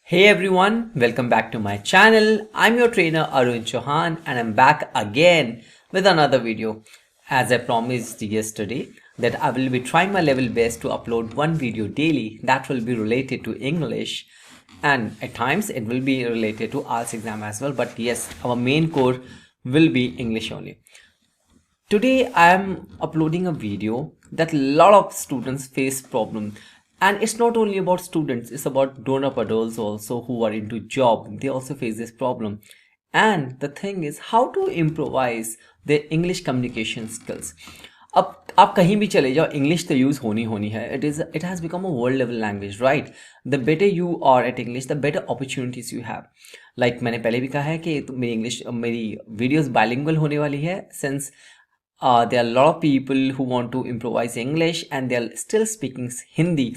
Hey everyone, welcome back to my channel. I'm your trainer Arun Chauhan and I'm back again with another video. As I promised yesterday that I will be trying my level best to upload one video daily that will be related to English, and at times it will be related to IELTS exam as well, but yes, our main core will be English only. Today I am uploading a video that a lot of students face problem, and it's not only about students, it's about grown-up adults also who are into job. They also face this problem, and the thing is how to improvise their English communication skills. अब आप कहीं भी चले जाओ, English तो use होनी है. It has become a world level language, right? The better you are at English the better opportunities you have. Like मैंने पहले भी कहा है कि मेरी वीडियोस बाइलिंगुअल होने वाली है, since there are a lot of people who want to improvise English and they are still speaking Hindi.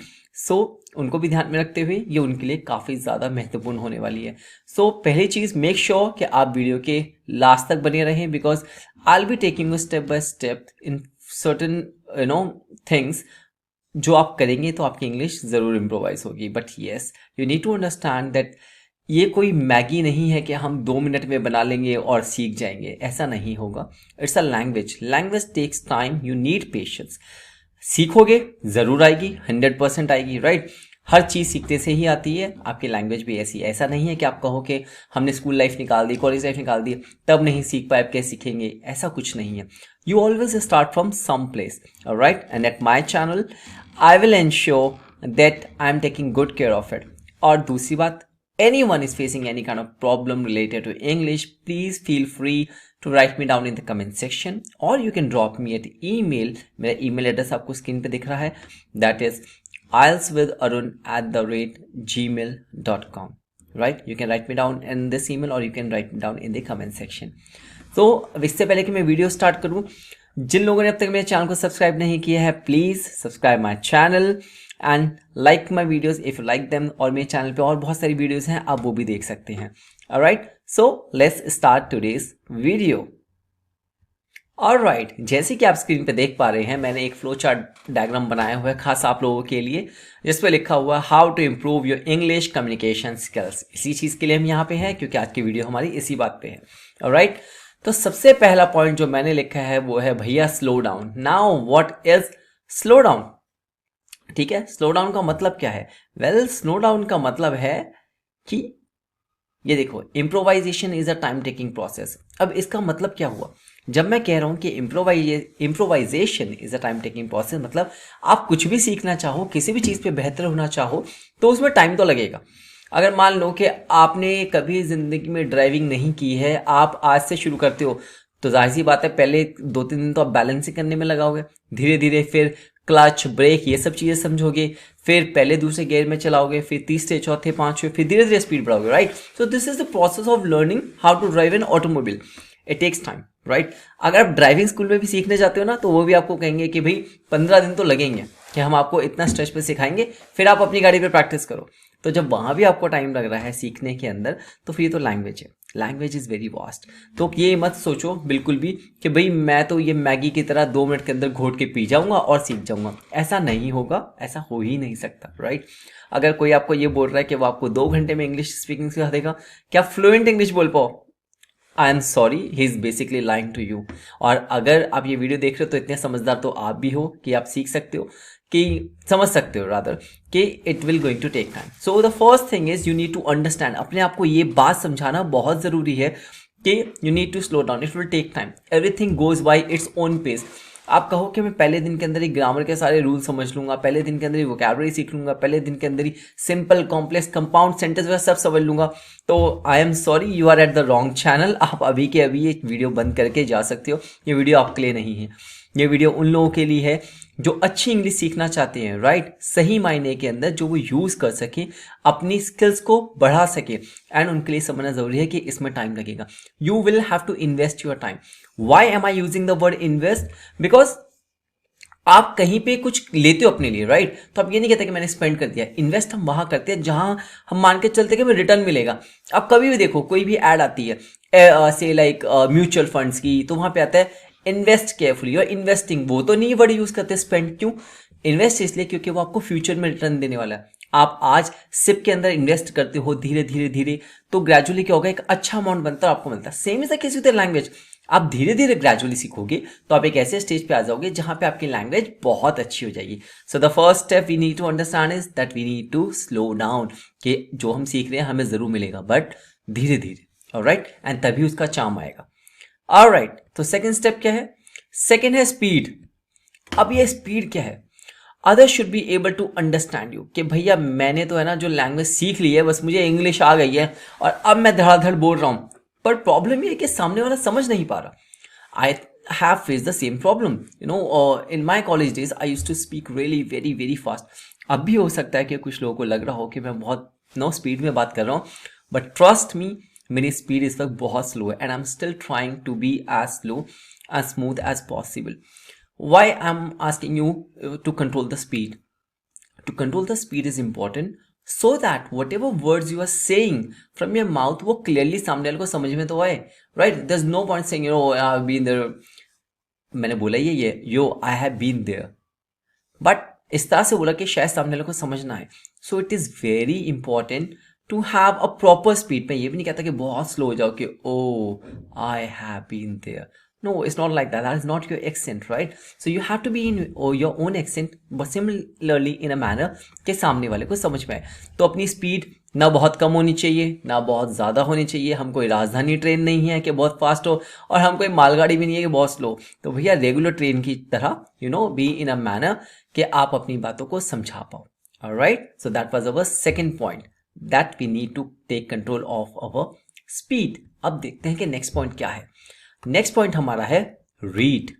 So उनको भी ध्यान में रखते हुए ये उनके लिए काफ़ी ज़्यादा महत्वपूर्ण होने वाली है. So पहली चीज़, मेक श्योर कि आप वीडियो के लास्ट तक बने रहें, because I will be taking step by step in certain things. जो आप करेंगे तो आपकी इंग्लिश ज़रूर इम्प्रोवाइज होगी. But yes, you need to understand that ये कोई मैगी नहीं है कि हम 2 मिनट में बना लेंगे और सीख जाएंगे. ऐसा नहीं होगा. It's a language takes time, you need patience. सीखोगे ज़रूर आएगी, 100% आएगी, राइट? हर चीज़ सीखने से ही आती है. आपकी लैंग्वेज भी ऐसी. ऐसा नहीं है कि आप कहो कि हमने स्कूल लाइफ निकाल दी, कॉलेज लाइफ निकाल दी, तब नहीं सीख पाए, अब कैसे सीखेंगे. ऐसा कुछ नहीं है. You always start from some place, right? And at my channel I will ensure that I am taking good care of it. और दूसरी बात, anyone is facing any kind of problem related to English, please feel free to write me down in the comment section, or you can drop me at email. मेरा email address आपको screen पे दिख रहा है. That is ieltswitharun@gmail.com. Right? You can write me down in this email, or you can write me down in the comment section. तो इससे पहले कि मैं वीडियो स्टार्ट करूँ, जिन लोगों ने अब तक मेरे चैनल को सब्सक्राइब नहीं किया है, please subscribe my channel and like my videos if you like them. और मेरे चैनल पे और बहुत सारी वीडियोज़ हैं, आप वो भी देख सकते हैं. Alright, so let's start today's video. Alright, जैसे कि आप स्क्रीन पे देख पा रहे हैं, मैंने एक फ्लो चार्ट डायग्राम बनाया हुआ है खास आप लोगों के लिए, जिस पे लिखा हुआ है how to improve your English communication skills. इसी चीज़ के लिए हम यहाँ पे हैं, क्योंकि आज की वीडियो हमारी इसी बात पे है. ऑलराइट, तो सबसे पहला पॉइंट जो मैंने लिखा है वो है भैया slow down. Now what is slow down? ठीक है, स्लो डाउन का मतलब क्या है? वेल, स्लो डाउन का मतलब है कि ये देखो, improvisation is a time taking process. अब इसका मतलब क्या हुआ? जब मैं कह रहा हूं कि improvisation is a time taking process, मतलब आप कुछ भी सीखना चाहो, किसी भी चीज़ पे बेहतर होना चाहो, तो उसमें टाइम तो लगेगा. अगर मान लो कि आपने कभी ज़िंदगी में ड्राइविंग नहीं की है, आप आज से शुरू करते हो, तो जाहिर सी बात है पहले 2-3 दिन तो आप बैलेंसिंग करने में लगाओगे. धीरे धीरे फिर क्लच, ब्रेक, ये सब चीज़ें समझोगे. फिर पहले दूसरे गियर में चलाओगे, फिर तीसरे, चौथे, पांचवें, फिर धीरे धीरे स्पीड बढ़ाओगे, right? So this is the process of learning how to drive an automobile. It takes time, right? अगर आप ड्राइविंग स्कूल में भी सीखने जाते हो ना, तो वो भी आपको कहेंगे कि भाई 15 दिन तो लगेंगे कि हम आपको इतना स्ट्रेच पे सिखाएंगे, फिर आप अपनी गाड़ी पे प्रैक्टिस करो. तो जब वहाँ भी आपको टाइम लग रहा है सीखने के अंदर, तो फिर ये तो लैंग्वेज है. Language is very vast. तो ये मत सोचो बिल्कुल भी कि भाई मैं तो ये मैगी की तरह 2 मिनट के अंदर घोट के पी जाऊँगा और सीख जाऊँगा. ऐसा नहीं होगा, ऐसा हो ही नहीं सकता, राइट? अगर कोई आपको ये बोल रहा है कि वो आपको 2 घंटे में इंग्लिश स्पीकिंग सिखा देगा, क्या फ्लुएंट इंग्लिश बोल पाओ? I am sorry, he is basically lying to you. और अगर आप ये वीडियो देख रहे हो तो इतने समझदार तो आप भी हो कि आप सीख सकते हो, कि समझ सकते हो रादर, कि it will going to take time. So the first thing is you need to understand. अपने आप को ये बात समझाना बहुत ज़रूरी है कि you need to slow down. It will take time. Everything goes by its own pace. आप कहो कि मैं पहले दिन के अंदर ही ग्रामर के सारे रूल समझ लूंगा, पहले दिन के अंदर ही वोकैबुलरी सीख लूंगा, पहले दिन के अंदर ही सिंपल, कॉम्प्लेक्स, कंपाउंड सेंटेंस वगैरह सब समझ लूंगा, तो I am sorry, you are at the wrong channel. आप अभी के अभी ये वीडियो बंद करके जा सकते हो. ये वीडियो आपके लिए नहीं है. ये वीडियो उन लोगों के लिए है जो अच्छी इंग्लिश सीखना चाहते हैं, राइट? सही मायने के अंदर जो वो यूज़ कर सके, अपनी स्किल्स को बढ़ा सके. एंड उनके लिए समझना ज़रूरी है कि इसमें टाइम लगेगा. You will have to invest your time. Why am I using the word invest? Because आप कहीं पे कुछ लेते हो अपने लिए, राइट? तो आप ये नहीं कहते कि मैंने स्पेंड कर दिया. इन्वेस्ट हम वहाँ करते हैं जहाँ हम मान के चलते कि हमें रिटर्न मिलेगा. आप कभी भी देखो, कोई भी ऐड आती है से लाइक म्यूचुअल फंड्स की, तो वहाँ पे आता है इन्वेस्ट केयरफुली और इन्वेस्टिंग. वो तो नहीं वर्ड यूज़ करते स्पेंड. क्यों? इन्वेस्ट इसलिए क्योंकि वो आपको फ्यूचर में रिटर्न देने वाला है. आप आज सिप के अंदर इन्वेस्ट करते हो धीरे धीरे धीरे, तो ग्रेजुअली क्या होगा, एक अच्छा अमाउंट बनता है आपको मिलता है। Same is the case with language, आप धीरे धीरे ग्रेजुअली सीखोगे तो आप एक ऐसे स्टेज पे आ जाओगे जहां पे आपकी लैंग्वेज बहुत अच्छी हो जाएगी। So the first step we need to understand is that we need to slow down, कि जो हम सीख रहे हैं हमें जरूर मिलेगा बट धीरे धीरे, ऑलराइट, एंड तभी उसका चार्म आएगा। ऑलराइट, तो सेकंड स्टेप क्या है? सेकंड है स्पीड। अब ये स्पीड क्या है? Other should be able to understand you, कि भैया मैंने तो है ना जो लैंग्वेज सीख ली है, बस मुझे इंग्लिश आ गई है और अब मैं धड़ाधड़ बोल रहा हूँ, पर प्रॉब्लम ये है कि सामने वाला समझ नहीं पा रहा। I have face the same problem, you know, in my college days I use to speak really very very fast. अब भी हो सकता है कि कुछ लोगों को लग रहा हो कि मैं बहुत स्पीड में बात कर रहा हूँ, बट ट्रस्ट मी, मेरी स्पीड इस वक्त बहुत स्लो है and I am still trying to be as slow as smooth as possible. Why I'm asking you to control the speed? To control the speed is important so that whatever words you are saying from your mouth वो clearly सामने वाले को समझ में तो आए, right? There's no point saying, you know, I've been there. मैंने बोला ये yo, I have been there. But इस तरह से बोला कि शायद सामने वाले को समझ ना आए. So it is very important to have a proper speed. मैं ये भी नहीं कहता कि बहुत slow हो जाओ कि oh, I have been there. No, it's not like that. That is not your accent, right? So you have to be in your own accent, but similarly in a manner कि सामने वाले को समझ में आए। तो अपनी स्पीड ना बहुत कम होनी चाहिए, ना बहुत ज़्यादा होनी चाहिए। हम कोई राजधानी ट्रेन नहीं है कि बहुत फास्ट हो, और हम कोई मालगाड़ी भी नहीं है कि बहुत स्लो। तो भैया रेगुलर ट्रेन की तरह, you know, be in a manner कि आप अपनी बातों को समझा पाओ। Alright? So that was our second point, that we need to take control of our speed. अब देखते हैं कि नेक्स्ट पॉइंट क्या है। नेक्स्ट पॉइंट हमारा है read.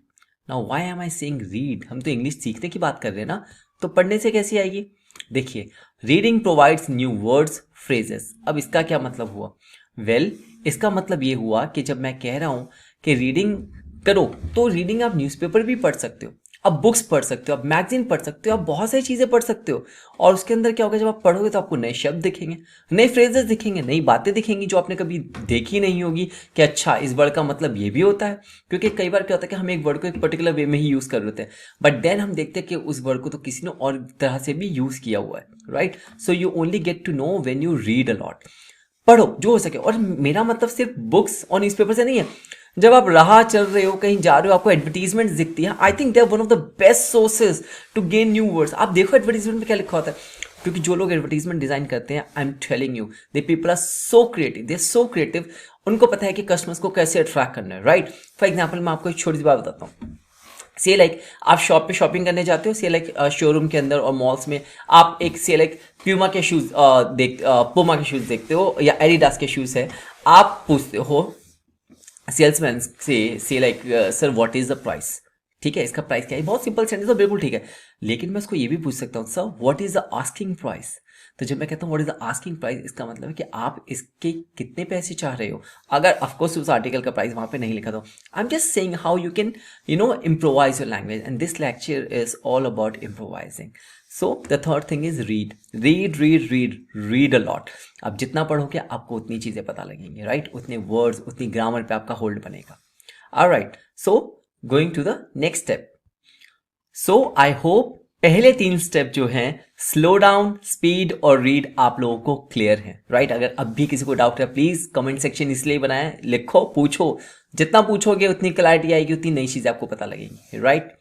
Now why am I saying read? हम तो इंग्लिश सीखने की बात कर रहे हैं ना, तो पढ़ने से कैसी आएगी? देखिए, reading provides new words, phrases. अब इसका क्या मतलब हुआ? वेल, इसका मतलब ये हुआ कि जब मैं कह रहा हूं कि रीडिंग करो, तो रीडिंग आप न्यूज़पेपर भी पढ़ सकते हो, आप बुक्स पढ़ सकते हो, आप मैगजीन पढ़ सकते हो, आप बहुत सारी चीज़ें पढ़ सकते हो। और उसके अंदर क्या होगा, जब आप पढ़ोगे तो आपको नए शब्द दिखेंगे, नए फ्रेजेस दिखेंगे, नई बातें दिखेंगी जो आपने कभी देखी नहीं होगी कि अच्छा इस वर्ड का मतलब ये भी होता है। क्योंकि कई बार क्या होता है कि हम एक वर्ड को एक पर्टिकुलर वे में ही यूज़ कर लेते हैं, बट देन हम देखते हैं कि उस वर्ड को तो किसी ने और तरह से भी यूज़ किया हुआ है, right? So you only get to know when you read a lot. पढ़ो जो हो सके। और मेरा मतलब सिर्फ बुक्स और न्यूज़पेपर से नहीं है। जब आप राह चल रहे हो, कहीं जा रहे हो, आपको एडवर्टीजमेंट दिखती है, I think they are one of the best sources to gain new words. आप देखो एडवर्टीजमेंट में क्या लिखा होता है, क्योंकि जो लोग एडवर्टीजमेंट डिजाइन करते हैं, I am telling you, they people are so creative, they so creative. उनको पता है कि कस्टमर्स को कैसे अट्रैक्ट करना है, राइट? फॉर एग्जाम्पल मैं आपको एक छोटी सी बात बताता हूँ। से लाइक आप शॉप पे शॉपिंग करने जाते हो, से लाइक शोरूम के अंदर और मॉल्स में आप एक से लाइक प्यूमा के शूज पुमा के शूज देखते हो या एडिडास के शूज है, आप पूछते हो सेल्समैन से like sir what is the price? ठीक है, इसका प्राइस क्या है? बहुत सिंपल सेंटेंस है, बिल्कुल ठीक है। लेकिन मैं उसको ये भी पूछ सकता हूँ, sir what is the asking price? तो जब मैं कहता हूँ what is the asking price, इसका मतलब है कि आप इसके कितने पैसे चाह रहे हो। अगर ऑफकोर्स उस आर्टिकल का प्राइस वहां पे नहीं लिखा, तो I am just saying how you can improvise your language, and this lecture is all about improvising. So the third thing is read read read read read a lot. आप जितना पढ़ोगे आपको उतनी चीजें पता लगेंगी, राइट? उतने वर्ड्स, उतनी ग्रामर पे आपका होल्ड बनेगा। Alright, so going to the next step. So I hope पहले 3 स्टेप जो हैं, स्लो डाउन, स्पीड और रीड, आप लोगों को क्लियर है, राइट? अगर अब भी किसी को डाउट है, प्लीज कमेंट सेक्शन इसलिए बनाया, लिखो, पूछो। जितना पूछोगे उतनी क्लैरिटी आएगी, उतनी नई चीजें आपको पता लगेंगी, right?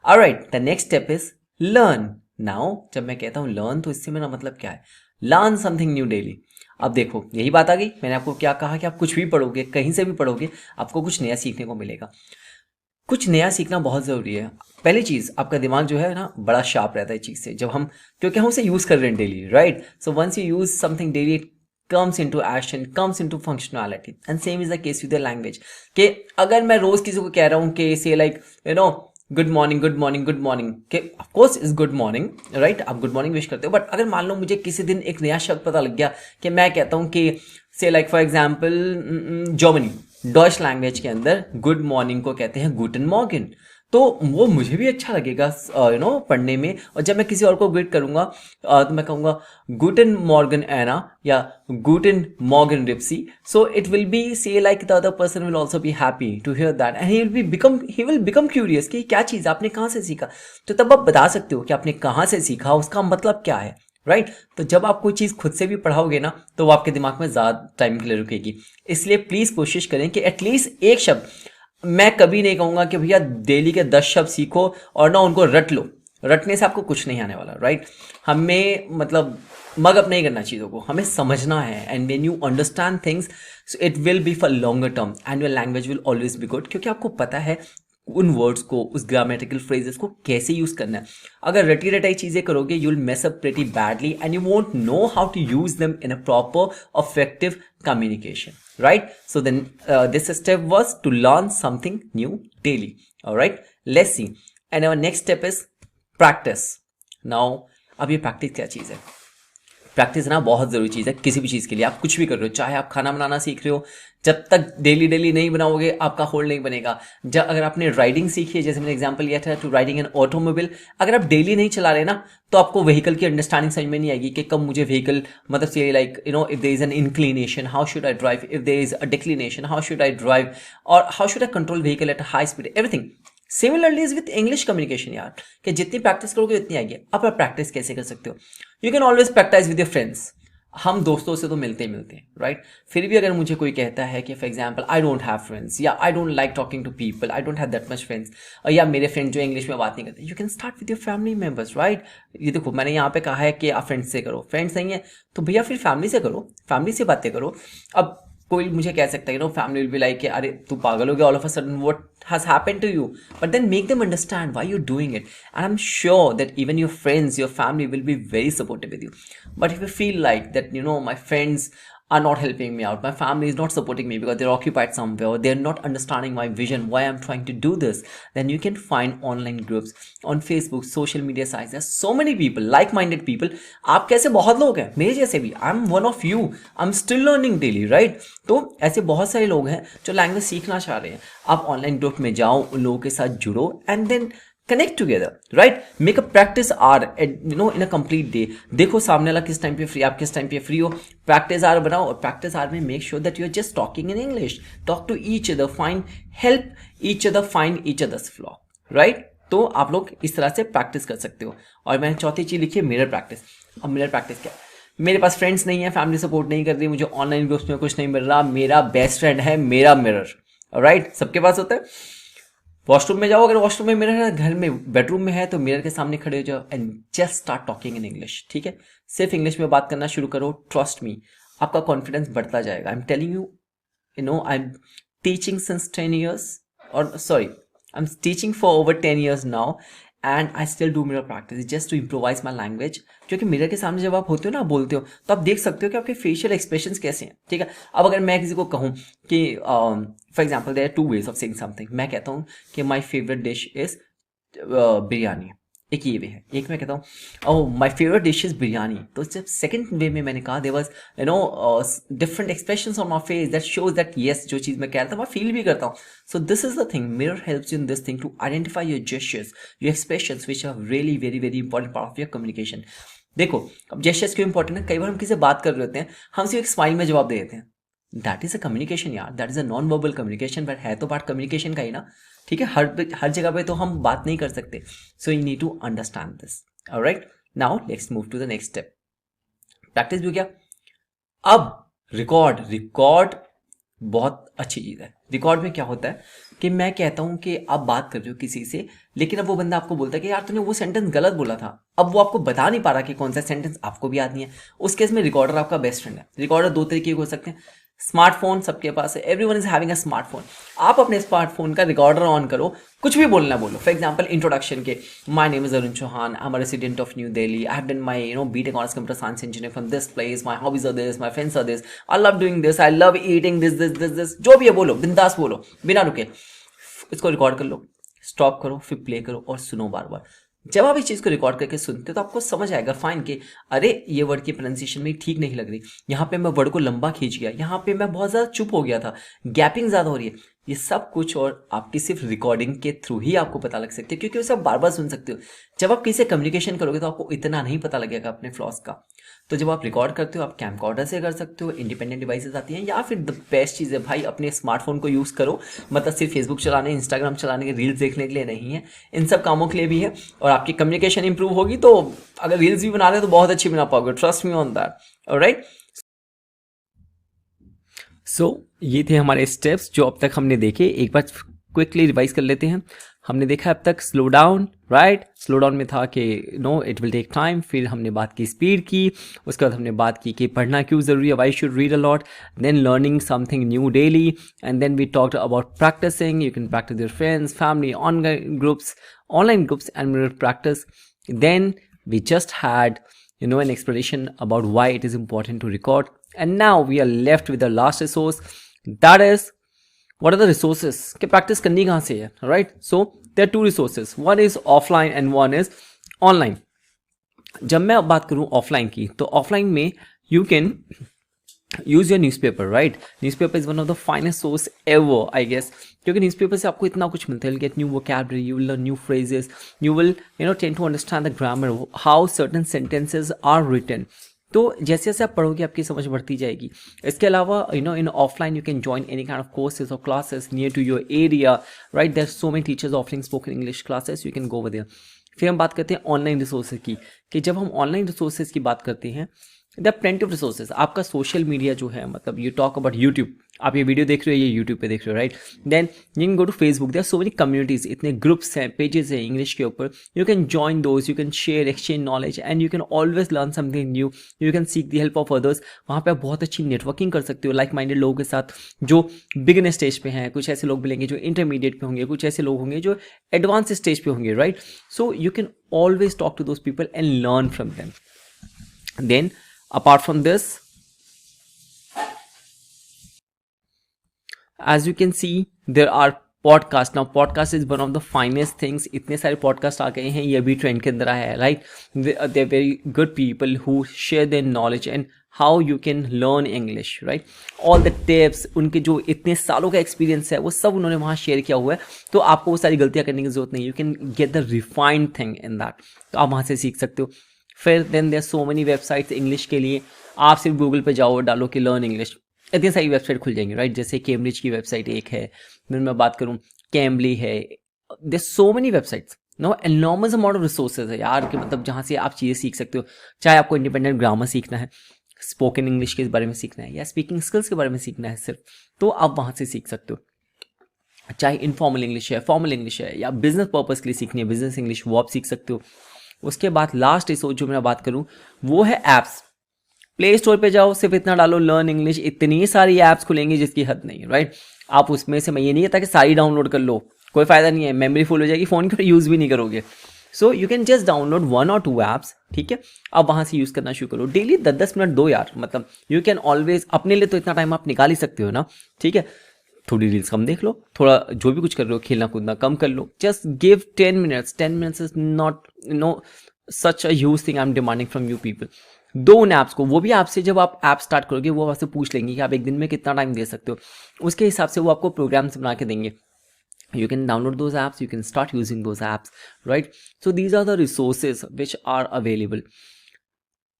Alright, the next step is learn. Now जब मैं कहता हूं लर्न, तो इससे मेरा मतलब क्या है? Learn something new daily. अब देखो, यही बात आ गई। मैंने आपको क्या कहा कि आप कुछ भी पढ़ोगे, कहीं से भी पढ़ोगे, आपको कुछ नया सीखने को मिलेगा। कुछ नया सीखना बहुत ज़रूरी है। पहली चीज़, आपका दिमाग जो है ना बड़ा शार्प रहता है चीज़ से, जब हम, क्योंकि हम उसे यूज़ कर रहे हैं daily, right? So once you use something daily, it comes into action, comes into functionality, and same is the case with the language। कि अगर मैं रोज किसी को कह रहा हूँ कि से like good morning good morning good morning, के of course is good morning, right? आप गुड मॉर्निंग विश करते हो, बट अगर मान लो मुझे किसी दिन एक नया शब्द पता लग गया कि मैं कहता हूँ कि से like for example Germany Deutsch language के अंदर गुड मॉर्निंग को कहते हैं गुटन मॉर्गन, तो वो मुझे भी अच्छा लगेगा पढ़ने में। और जब मैं किसी और को ग्रीट करूंगा तो मैं कहूँगा गुटन मॉर्गन एना या गुटन मॉर्गन रिप्सी, so it will be say like the other person will also be happy to hear that, and he will become curious कि क्या चीज़ आपने कहाँ से सीखा। तो तब आप बता सकते हो कि आपने कहाँ से सीखा, उसका मतलब क्या है, राइट तो जब आप कोई चीज़ खुद से भी पढ़ाओगे ना तो वो आपके दिमाग में ज़्यादा टाइम के लिए रुकेगी। इसलिए प्लीज़ कोशिश करें कि एटलीस्ट एक शब्द, मैं कभी नहीं कहूँगा कि भैया डेली के 10 शब्द सीखो और ना उनको रट लो। रटने से आपको कुछ नहीं आने वाला, राइट। हमें मतलब मग अप नहीं करना चीज़ों को, हमें समझना है। And when you understand things so it will B for longer term and your language will always be good, क्योंकि आपको पता है उन वर्ड्स को, उस ग्रामेटिकल फ्रेजेस को कैसे यूज करना है। अगर रटी रटाई चीजें करोगे you will mess up pretty badly and you won't know how to use them in a proper effective communication, right? So then this step was to learn something new daily. All right, let's see. And our next step is practice. Now अब ये practice क्या चीज़ है? Practice ना बहुत ज़रूरी चीज़ है किसी भी चीज़ के लिए। आप कुछ भी कर रहे हो, चाहे आप खाना बनाना सीख रहे हो, जब तक डेली डेली नहीं बनाओगे आपका होल्ड नहीं बनेगा। जब अगर आपने राइडिंग सीखी है, जैसे मैंने एग्जांपल लिया था टू राइडिंग एन ऑटोमोबाइल, अगर आप डेली नहीं चला रहे ना तो आपको व्हीकल की अंडरस्टैंडिंग समझ में नहीं आएगी कि कब मुझे व्हीकल मतलब से like you know if there is an inclination how should I drive, if there is a declination how should I drive, और how should I control vehicle at high speed, everything. Similarly is with English communication यार, कि जितनी practice करोगे उतनी आएगी। अब आप practice कैसे कर सकते हो? You can always practice with your friends. हम दोस्तों से तो मिलते ही मिलते हैं, राइट। फिर भी अगर मुझे कोई कहता है कि for example I don't have friends, या I don't like talking to people, I don't have that much friends, या मेरे फ्रेंड जो इंग्लिश में बात नहीं करते, you can start with your family members, right. ये देखो मैंने यहाँ पे कहा है कि आप फ्रेंड्स से करो, फ्रेंड्स नहीं है तो भैया फिर फैमिली से करो, फैमिली से बातें करो। अब कोई मुझे कह सकता है no family will be like अरे तू पागल हो गया, all of a sudden what has happened to you, but then make them understand why you're doing it, and I'm sure that even your friends, your family will be very supportive with you. But if you feel like that you know my friends are not helping me out, my family is not supporting me because they're occupied somewhere, or they're not understanding my vision, why I'm trying to do this, then you can find online groups on Facebook, social media sites. There's so many people, like-minded people. आप कैसे बहुत लोग हैं मेरे जैसे भी, I'm one of you, I'm still learning daily, right? तो ऐसे बहुत सारे लोग हैं जो लैंग्वेज सीखना चाह रहे हैं। आप ऑनलाइन ग्रुप में जाओ, उन लोगों के साथ जुड़ो and then connect together, right. Make a practice or you know in a complete day. देखो सामने वाला किस टाइम पे फ्री, आप किस टाइम पे फ्री हो, प्रैक्टिस आर बनाओ, और प्रैक्टिस आर में make sure that you are just talking in English, talk to each other, find help each other, find each other's flaw, right. तो आप लोग इस तरह से प्रैक्टिस कर सकते हो। और मैंने चौथी चीज लिखी है मिरर प्रैक्टिस। अब मिरर प्रैक्टिस क्या है? मेरे पास फ्रेंड्स नहीं है, फैमिली सपोर्ट नहीं कर रही, मुझे ऑनलाइन ग्रुप्स में कुछ नहीं मिल रहा, मेरा बेस्ट फ्रेंड है मेरा मिरर, राइट। सबके पास होता है। वॉशरूम में जाओ, अगर वॉशरूम में मिरर है, घर में बेडरूम में है तो मिरर के सामने खड़े हो जाओ and just start talking in English, ठीक है। सिर्फ इंग्लिश में बात करना शुरू करो, ट्रस्ट मी आपका कॉन्फिडेंस बढ़ता जाएगा। I am telling you, you know I am teaching since 10 years, और sorry I am teaching for over 10 years now, and I still do mirror practice just to improvise my language. क्योंकि mirror के सामने जब आप होते हो ना, बोलते हो, तो आप देख सकते हो कि आपके फेशियल एक्सप्रेशंस कैसे हैं, ठीक है। अब अगर मैं किसी को कहूँ कि for example there are 2 ways of saying something, मैं कहता हूँ कि my favourite dish is biryani, एक ये वे है। एक मैं कहता हूँ oh my favourite dish is biryani, तो जब सेकंड वे में मैंने कहा there was you know different expressions on my face that shows that yes जो चीज़ मैं कह रहा था मैं फील भी करता हूँ। So this is the thing, mirror helps you in this thing to identify your gestures, your expressions which are really very very important part of your communication. देखो अब जेस्चर्स क्यों इंपॉर्टेंट है? कई बार हम किसी से बात कर रहे होते हैं, हम सिर्फ एक स्माइल में जवाब दे देते हैं, दैट इज अ कम्युनिकेशन यार, that is a non verbal communication, but है तो पार्ट कम्युनिकेशन का ही ना, ठीक है। हर जगह पे तो हम बात नहीं कर सकते, so you need to understand this, alright. Now let's move to the next step. Practice भी हो गया। अब रिकॉर्ड बहुत अच्छी चीज़ है। रिकॉर्ड में क्या होता है कि मैं कहता हूं कि आप बात कर रहे हो किसी से, लेकिन अब वो बंदा आपको बोलता है कि यार तूने वो सेंटेंस गलत बोला था, अब वो आपको बता नहीं पा रहा कि कौन सा सेंटेंस, आपको भी याद नहीं है। उस केस में रिकॉर्डर आपका बेस्ट फ्रेंड है। रिकॉर्डर 2 तरीके के हो सकते हैं। स्मार्टफोन सबके पास है, everyone is having a smartphone. आप अपने स्मार्टफोन का रिकॉर्डर ऑन करो, कुछ भी बोलना बोलो। फॉर एग्जांपल इंट्रोडक्शन के, my name is Arun Chauhan, I am a resident of new Delhi, I have done my you know BTech honours computer science engineer from this place, my hobbies are this, my friends are this, I love doing this, I love eating this, जो भी है बोलो, बिंदास बोलो बिना रुके। इसको record कर लो, स्टॉप करो, फिर प्ले करो और सुनो बार बार। जब आप इस चीज़ को रिकॉर्ड करके सुनते हो तो आपको समझ आएगा फाइन कि अरे ये वर्ड की प्रोनाउंसिएशन में ठीक नहीं लग रही, यहाँ पे मैं वर्ड को लंबा खींच गया, यहाँ पे मैं बहुत ज़्यादा चुप हो गया था, गैपिंग ज़्यादा हो रही है। ये सब कुछ और आपकी सिर्फ रिकॉर्डिंग के थ्रू ही आपको पता लग सकती है, क्योंकि उसे आप बार बार सुन सकते हो। जब आप किसी से कम्युनिकेशन करोगे तो आपको इतना नहीं पता लगेगा अपने फ्लॉस का। तो जब आप रिकॉर्ड करते हो आप कैमकॉर्डर से कर सकते हो, इंडिपेंडेंट डिवाइसेस आती हैं, या फिर द बेस्ट चीज़ है भाई अपने स्मार्टफोन को यूज़ करो, मतलब सिर्फ फेसबुक चलाने, इंस्टाग्राम चलाने के, रील्स देखने के लिए नहीं है, इन सब कामों के लिए भी है। और आपकी कम्युनिकेशन इंप्रूव होगी तो अगर रील्स भी बना रहे हो तो बहुत अच्छी बना पाओगे, trust me on that. Alright, so ये थे हमारे स्टेप्स जो अब तक हमने देखे। एक बार क्विकली रिवाइज कर लेते हैं। हमने देखा अब तक slow down, right, slow down में था कि no it will take time, फिर हमने बात की स्पीड की, उसके बाद हमने बात की कि पढ़ना क्यों ज़रूरी है, why should read a lot, then learning something new daily, and then we talked about practicing, you can practice your friends, family, online groups and practice. Then we just had an explanation about why it is important to record, and now we are left with the last resource, that is what are the resources कि practice करनी कहाँ से है, right? So there are two resources, one is offline and one is online. जब मैं अब बात करूँ offline की, तो offline में you can use your newspaper, right. Newspaper is one of the finest source ever, I guess, क्योंकि newspaper से आपको इतना कुछ मिलता है, get new vocabulary, you will learn new phrases, you will tend to understand the grammar, how certain sentences are written. तो जैसे जैसे आप पढ़ोगे आपकी समझ बढ़ती जाएगी। इसके अलावा in offline you can join any kind of courses और classes near to your area, right. There are so many teachers offering spoken English classes, you can go over there. फिर हम बात करते हैं ऑनलाइन रिसोर्सेज की, कि जब हम ऑनलाइन रिसोर्सेज की बात करते हैं, there are plenty of resources. आपका सोशल मीडिया जो है, मतलब यू टॉक अबाउट यूट्यूब, आप ये वीडियो देख रहे हो, ये यूट्यूब पे देख रहे हो, right. Then you can go to Facebook, there are so many communities, इतने ग्रुप्स हैं, पेजेस हैं इंग्लिश के ऊपर, you can join those, you can share, exchange knowledge, and you can always learn something new, you can seek the help of others. वहाँ पे आप बहुत अच्छी नेटवर्किंग कर सकते हो लाइक माइंडेड लोगों के साथ जो बिगिनर स्टेज पे हैं, कुछ ऐसे लोग मिलेंगे जो इंटरमीडिएट पे होंगे, कुछ ऐसे लोग होंगे जो एडवांस स्टेज पे होंगे, right. So you can always talk to those people and learn from them. Then apart from this, as you can see, there are podcasts. Now podcast is one of the finest things. इतने सारे podcast आ गए हैं, ये भी trend के अंदर आया है, right? They are very good people who share their knowledge and how you can learn English, right? All the tips, उनके जो इतने सालों का एक्सपीरियंस है वो सब उन्होंने वहाँ शेयर किया हुआ है, तो आपको वो सारी गलतियाँ करने की जरूरत नहीं। You can get the refined thing in that, तो आप वहाँ से सीख सकते हो। फिर then there so many websites English के लिए, आप सिर्फ गूगल पे जाओ, डालो कि लर्न इंग्लिश, इतनी सारी वेबसाइट खुल जाएंगी, राइट। जैसे कैम्ब्रिज की वेबसाइट एक है, मैं बात करूँ कैम्बली है, there so many websites, no enormous amount of resources है यार, कि मतलब जहाँ से आप चीज़ें सीख सकते हो। चाहे आपको इंडिपेंडेंट ग्रामर सीखना है, स्पोकन इंग्लिश के बारे में सीखना है, या स्पीकिंग स्किल्स के बारे में सीखना है सिर्फ, तो आप वहाँ से सीख सकते हो। चाहे इनफॉर्मल इंग्लिश है, फॉर्मल इंग्लिश है, या बिजनेस पर्पज़ के लिए सीखनी है बिजनेस इंग्लिश, वो आप सीख सकते हो। उसके बाद लास्ट रिसोर्स जो मैं बात करूं वो है ऐप्स। प्ले स्टोर पे जाओ, सिर्फ इतना डालो लर्न इंग्लिश, इतनी सारी ऐप्स खुलेंगी जिसकी हद नहीं है, राइट। आप उसमें से, मैं ये नहीं कहता कि सारी डाउनलोड कर लो, कोई फायदा नहीं है, मेमोरी फुल हो जाएगी, फ़ोन की यूज़ भी नहीं करोगे। सो you can just download 1 or 2 apps, ठीक है। आप वहाँ से यूज़ करना शुरू करो, डेली 10-10 मिनट दो यार, मतलब यू कैन ऑलवेज, अपने लिए तो इतना टाइम आप निकाल ही सकते हो ना, ठीक है। थोड़ी रील्स कम देख लो, थोड़ा जो भी कुछ कर रहे हो खेलना कूदना कम कर लो, just give 10 minutes। 10 minutes is not such a huge thing I am demanding from you people. दो उन ऐप्स को, वो भी आपसे जब आप ऐप स्टार्ट करोगे वो आपसे पूछ लेंगे कि आप एक दिन में कितना टाइम दे सकते हो, उसके हिसाब से वो आपको प्रोग्राम्स बना के देंगे। You can download those apps, you can start using those apps, right? So these are the resources which are available.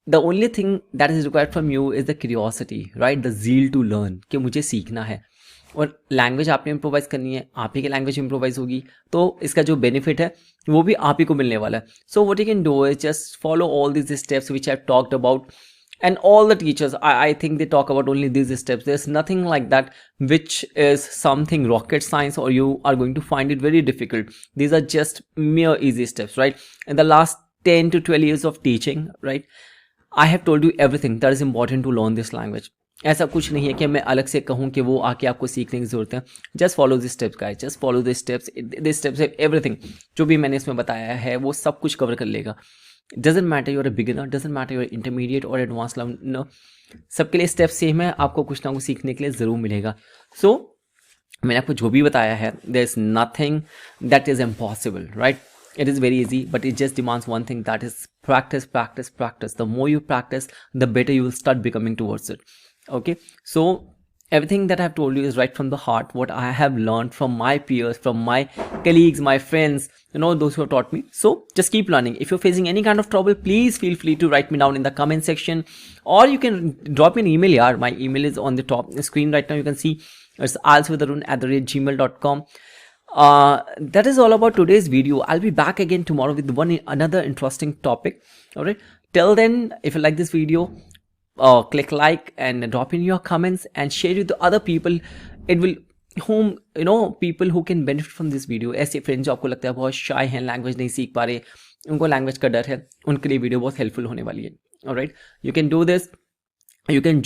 The only thing that is required from you is the curiosity, right? The zeal to learn, कि मुझे सीखना है। और language आपने improvise करनी है, आप ही की लैंग्वेज इम्प्रोवाइज होगी, तो इसका जो बेनिफिट है वो भी आप ही को मिलने वाला है। So what you can do is just follow all this steps which I have talked about, and all the teachers, I think they talk about only these steps. There's nothing like that which is something rocket science or you are going to find it very difficult. These are just mere easy steps, right? In the last 10 to 12 years of teaching, right, I have told you everything that is important to learn this language. ऐसा कुछ नहीं है कि मैं अलग से कहूँ कि वो आके आपको सीखने की ज़रूरत है। Just follow this steps guys, just follow this steps everything जो भी मैंने इसमें बताया है वो सब कुछ कवर कर लेगा। Doesn't matter you're a beginner, doesn't matter you're intermediate और एडवांस लर्नर, सबके लिए स्टेप सेम है, आपको कुछ ना कुछ सीखने के लिए ज़रूर मिलेगा। सो मैंने आपको जो भी बताया है, there is nothing that is impossible, right? It is very easy, but it just demands one thing, that is practice, practice, practice. The more you practice, the better you will start becoming towards it. Okay, so everything that I've told you is right from the heart, what I have learned from my peers, from my colleagues, my friends, those who have taught me. So just keep learning. If you're facing any kind of trouble, please feel free to write me down in the comment section, or you can drop me an email. Yeah, my email is on the top screen right now. You can see it's alswitharun@gmail.com. That is all about today's video. I'll be back again tomorrow with another interesting topic. All right, till then, if you like this video, click like and drop in your comments and share with the other people. It will people who can benefit from this video. ऐसे friends जो आपको लगता है बहुत शाय हैं, language नहीं सीख पा रहे, उनको लैंग्वेज का डर है, उनके लिए वीडियो बहुत हेल्पफुल होने वाली है. Alright, you can do this. You can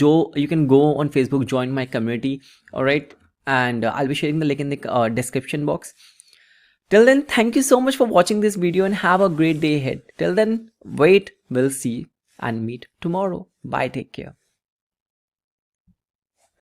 go on Facebook, join my community. All right, and I'll be sharing the link in the description box. Till then, thank you so much for watching this video and have a great day ahead. Till then, we'll see and meet tomorrow. Bye, take care.